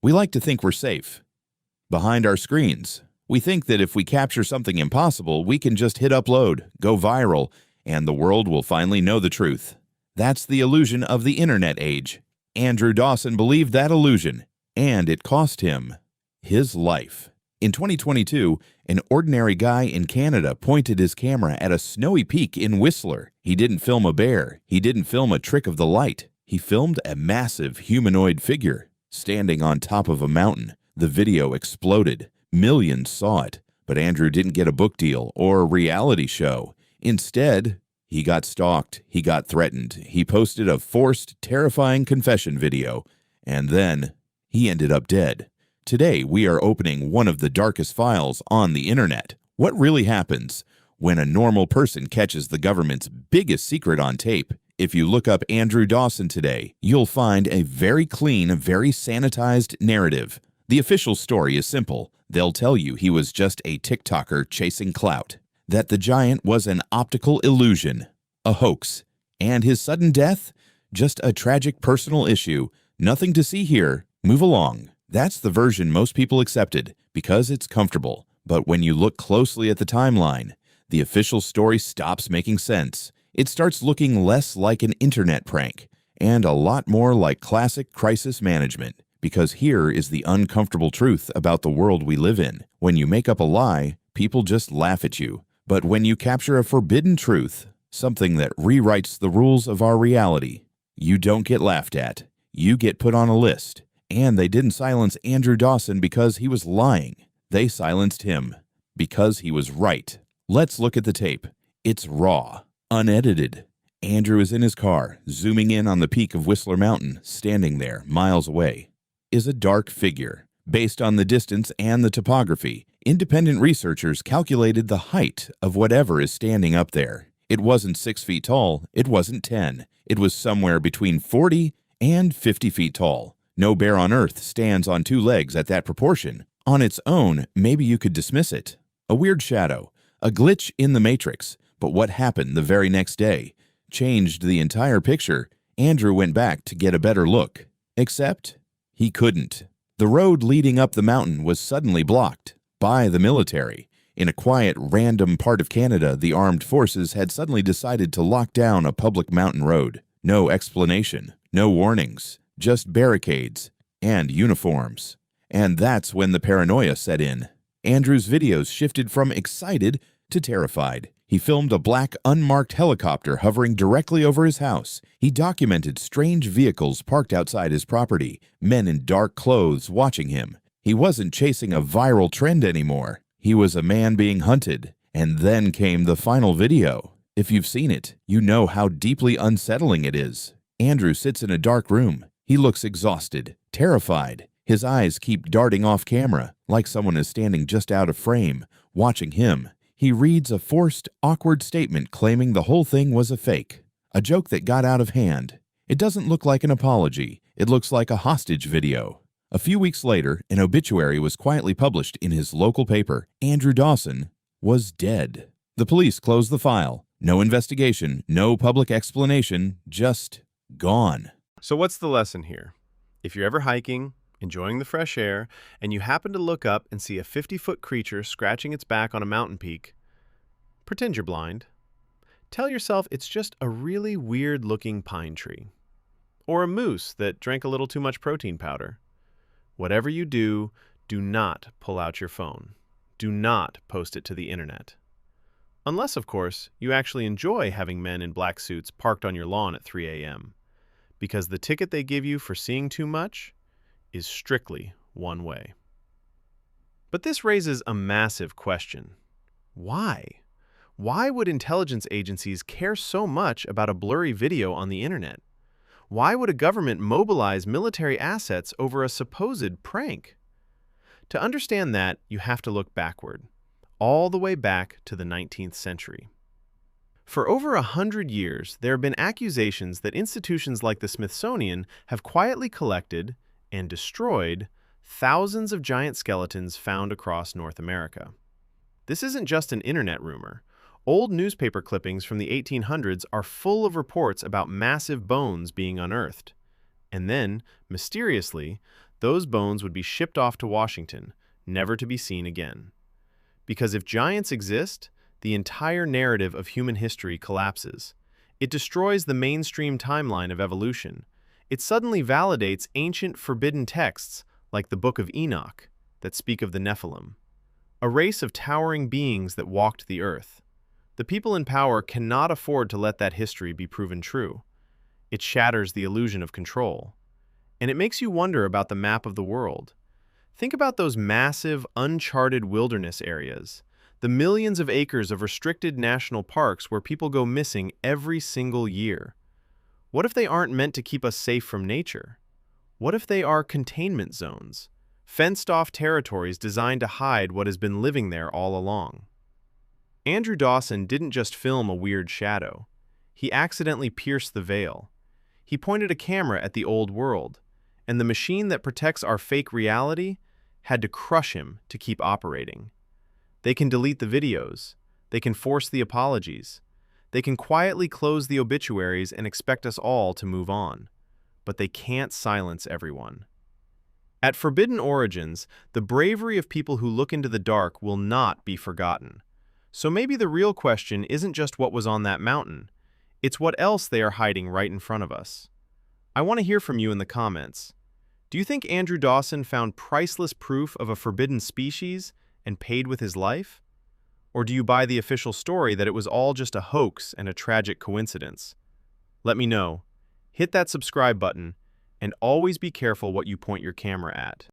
We like to think we're safe. Behind our screens, we think that if we capture something impossible, we can just hit upload, go viral, and the world will finally know the truth. That's the illusion of the internet age. Andrew Dawson believed that illusion, and it cost him his life. In 2022, an ordinary guy in Canada pointed his camera at a snowy peak in Whistler. He didn't film a bear. He didn't film a trick of the light. He filmed a massive humanoid figure standing on top of a mountain. The video exploded. Millions saw it, but Andrew didn't get a book deal or a reality show. Instead, he got stalked. He got threatened. He posted a forced, terrifying confession video, and then he ended up dead. Today, we are opening one of the darkest files on the internet. What really happens when a normal person catches the government's biggest secret on tape? If you look up Andrew Dawson today, you'll find a very clean, very sanitized narrative. The official story is simple. They'll tell you he was just a TikToker chasing clout, that the giant was an optical illusion, a hoax, and his sudden death, just a tragic personal issue. Nothing to see here. Move along. That's the version most people accepted because it's comfortable. But when you look closely at the timeline, the official story stops making sense. It starts looking less like an internet prank and a lot more like classic crisis management. Because here is the uncomfortable truth about the world we live in. When you make up a lie, people just laugh at you. But when you capture a forbidden truth, something that rewrites the rules of our reality, you don't get laughed at. You get put on a list. And they didn't silence Andrew Dawson because he was lying. They silenced him because he was right. Let's look at the tape. It's raw, unedited. Andrew is in his car, zooming in on the peak of Whistler Mountain. Standing there, miles away, is a dark figure. Based on the distance and the topography, independent researchers calculated the height of whatever is standing up there. It wasn't 6 feet tall. It wasn't 10. It was somewhere between 40 and 50 feet tall. No bear on earth stands on 2 legs at that proportion. On its own, maybe you could dismiss it. A weird shadow, a glitch in the matrix. But what happened the very next day changed the entire picture. Andrew went back to get a better look. Except he couldn't. The road leading up the mountain was suddenly blocked by the military. In a quiet, random part of Canada, the armed forces had suddenly decided to lock down a public mountain road. No explanation, no warnings. Just barricades and uniforms. And that's when the paranoia set in. Andrew's videos shifted from excited to terrified. He filmed a black, unmarked helicopter hovering directly over his house. He documented strange vehicles parked outside his property, men in dark clothes watching him. He wasn't chasing a viral trend anymore. He was a man being hunted. And then came the final video. If you've seen it, you know how deeply unsettling it is. Andrew sits in a dark room. He looks exhausted, terrified. His eyes keep darting off camera, like someone is standing just out of frame, watching him. He reads a forced, awkward statement claiming the whole thing was a fake, a joke that got out of hand. It doesn't look like an apology. It looks like a hostage video. A few weeks later, an obituary was quietly published in his local paper. Andrew Dawson was dead. The police closed the file. No investigation, no public explanation, just gone. So what's the lesson here? If you're ever hiking, enjoying the fresh air, and you happen to look up and see a 50-foot creature scratching its back on a mountain peak, pretend you're blind. Tell yourself it's just a really weird-looking pine tree. Or a moose that drank a little too much protein powder. Whatever you do, do not pull out your phone. Do not post it to the internet. Unless, of course, you actually enjoy having men in black suits parked on your lawn at 3 a.m. Because the ticket they give you for seeing too much is strictly one way. But this raises a massive question. Why? Why would intelligence agencies care so much about a blurry video on the internet? Why would a government mobilize military assets over a supposed prank? To understand that, you have to look backward, all the way back to the 19th century. For over 100 years, there have been accusations that institutions like the Smithsonian have quietly collected and destroyed thousands of giant skeletons found across North America. This isn't just an internet rumor. Old newspaper clippings from the 1800s are full of reports about massive bones being unearthed. And then, mysteriously, those bones would be shipped off to Washington, never to be seen again. Because if giants exist, the entire narrative of human history collapses. It destroys the mainstream timeline of evolution. It suddenly validates ancient forbidden texts like the Book of Enoch that speak of the Nephilim, a race of towering beings that walked the earth. The people in power cannot afford to let that history be proven true. It shatters the illusion of control. And it makes you wonder about the map of the world. Think about those massive, uncharted wilderness areas, the millions of acres of restricted national parks where people go missing every single year. What if they aren't meant to keep us safe from nature? What if they are containment zones, fenced-off territories designed to hide what has been living there all along? Andrew Dawson didn't just film a weird shadow. He accidentally pierced the veil. He pointed a camera at the old world, and the machine that protects our fake reality had to crush him to keep operating. They can delete the videos. They can force the apologies. They can quietly close the obituaries and expect us all to move on. But they can't silence everyone. At Forbidden Origins, the bravery of people who look into the dark will not be forgotten. So maybe the real question isn't just what was on that mountain. It's what else they are hiding right in front of us. I want to hear from you in the comments. Do you think Andrew Dawson found priceless proof of a forbidden species and paid with his life? Or do you buy the official story that it was all just a hoax and a tragic coincidence? Let me know. Hit that subscribe button, and always be careful what you point your camera at.